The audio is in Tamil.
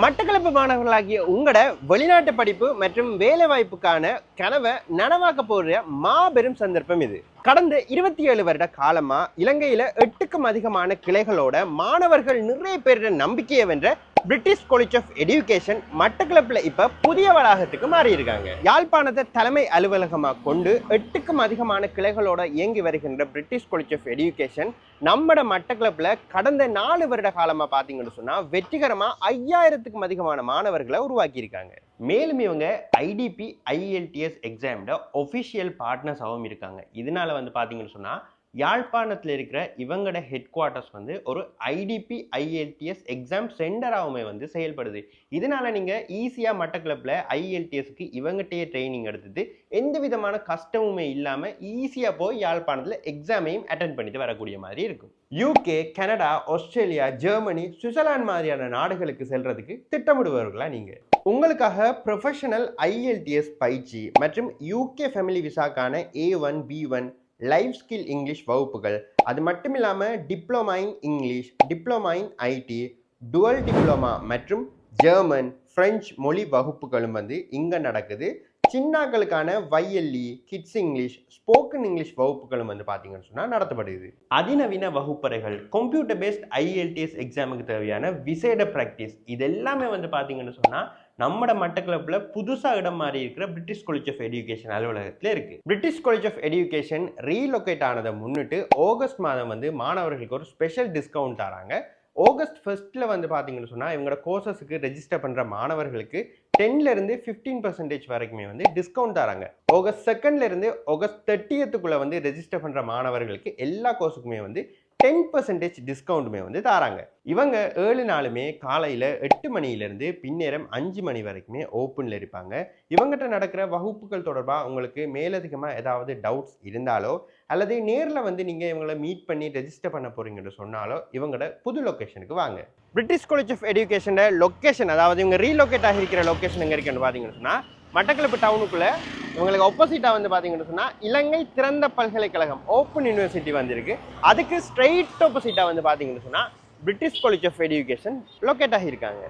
மட்டக்களப்பு மாணவர்களாகிய உங்களோட வெளிநாட்டு படிப்பு மற்றும் வேலை வாய்ப்புக்கான கனவை நனவாக்க போற மாபெரும் சந்தர்ப்பம் இது. கடந்த 27 வருட காலமா இலங்கையில 8க்கும் அதிகமான கிளைகளோட மாணவர்கள் நிறைய பேரோட நம்பிக்கையை வென்ற பிரிட்டிஷ் காலேஜ் ஆஃப் எஜுகேஷன் மட்டக்களப்புல இப்ப புதிய வளாகத்துக்கு மாறி இருக்காங்க. யாழ்ப்பாணத்தை தலைமை அலுவலகமா கொண்டு 8க்கும் அதிகமான கிளைகளோட இயங்கி வருகின்ற பிரிட்டிஷ் காலேஜ் ஆஃப் எஜுகேஷன் நம்மட மட்டக்களப்புல கடந்த 4 வருட காலமா பாத்தீங்கன்னு சொன்னா வெற்றிகரமா 5000க்கும் அதிகமான மாணவர்களை உருவாக்கி இருக்காங்க. மேலும் இவங்க ஐடிபி IELTS எக்ஸாமோட ஒஃபிஷியல் பார்ட்னர்ஸாகவும் இருக்காங்க. இதனால வந்து பாத்தீங்கன்னு சொன்னா யாழ்ப்பாணத்தில் இருக்கிற இவங்களோட ஹெட் குவார்ட்டர்ஸ் வந்து ஒரு ஐடிபி IELTS எக்ஸாம் சென்டராகவுமே வந்து செயல்படுது. இதனால நீங்க ஈஸியா மட்டக்களப்புல IELTSக்கு இவங்ககிட்டயே ட்ரைனிங் எடுத்துட்டு எந்த விதமான கஷ்டமுமே இல்லாம ஈஸியா போய் யாழ்ப்பாணத்துல எக்ஸாமையும் அட்டென்ட் பண்ணிட்டு வரக்கூடிய மாதிரி இருக்கும். UK, Canada, Australia, Germany, Switzerland மாதிரியான நாடுகளுக்கு செல்றதுக்கு திட்டமிடுபவர்களா நீங்க உங்களுக்காக ப்ரொஃபஷனல் IELTS பயிற்சி மற்றும் UK ஃபேமிலி விசாக்கான A1, B1 life skill English வகுப்புகள், அது மட்டும் இல்லாமல் diploma in English, diploma in IT, dual diploma மற்றும் ஜெர்மன், பிரெஞ்சு மொழி வகுப்புகளும் வந்து இங்கே நடக்குது. சின்னாக்களுக்கான YLE, kids English, spoken English வகுப்புகளும் வந்து பார்த்தீங்கன்னு சொன்னால் நடத்தப்படுது. அதிநவீன வகுப்பறைகள், கம்ப்யூட்டர் பேஸ்ட் IELTS எக்ஸாமுக்கு தேவையான விசேட ப்ராக்டிஸ், இது எல்லாமே வந்து பார்த்தீங்கன்னு சொன்னால் நம்மட மட்டக்களப்புல புதுசாக இடம் மாறி இருக்கிற பிரிட்டிஷ் காலேஜ் ஆஃப் எஜுகேஷன் அலுவலகத்தில் இருக்கு. British college of education relocate ஆனதை முன்னிட்டு ஆகஸ்ட் மாதம் வந்து மாணவர்களுக்கு ஒரு ஸ்பெஷல் டிஸ்கவுண்ட் தராங்க. ஆகஸ்ட் 1 வந்து பார்த்தீங்கன்னு சொன்னால் இவங்களோட கோர்சஸுக்கு ரெஜிஸ்டர் பண்ணுற மாணவர்களுக்கு 10% 15% வரைக்குமே வந்து டிஸ்கவுண்ட் தராங்க. ஆகஸ்ட் 2 ஆகஸ்ட் 30 வந்து ரெஜிஸ்டர் பண்ணுற மாணவர்களுக்கு எல்லா கோர்ஸுக்குமே வந்து 10% டிஸ்கவுண்ட்டுமே வந்து தராங்க. இவங்க 7 நாளுமே காலையில் 8 மணியிலிருந்து பின்னேரம் 5 மணி வரைக்குமே ஓப்பனில் இருப்பாங்க. இவங்ககிட்ட நடக்கிற வகுப்புகள் தொடர்பாக உங்களுக்கு மேலதிகமாக ஏதாவது டவுட்ஸ் இருந்தாலோ அல்லது நேரில் வந்து நீங்கள் இவங்களை மீட் பண்ணி ரெஜிஸ்டர் பண்ண போறீங்கன்னு சொன்னாலோ இவங்களோட புது லொக்கேஷனுக்கு வாங்க. பிரிட்டிஷ் காலேஜ் ஆஃப் எஜுகேஷனோட லொக்கேஷன், அதாவது இவங்க ரீலொகேட் ஆகிருக்கிற லொக்கேஷன் எங்கே இருக்குன்னு பார்த்தீங்கன்னு சொன்னால் மட்டக்களப்பு டவுனுக்குள்ள இவங்களுக்கு ஆப்போசிட்டாக வந்து பார்த்தீங்கன்னு சொன்னால் இலங்கை திறந்த பல்கலைக்கழகம் ஓப்பன் யூனிவர்சிட்டி வந்திருக்கு. அதுக்கு ஸ்ட்ரெயிட் ஆப்போசிட்டாக வந்து பார்த்தீங்கன்னு சொன்னால் British college of education locate ஆகியிருக்காங்க.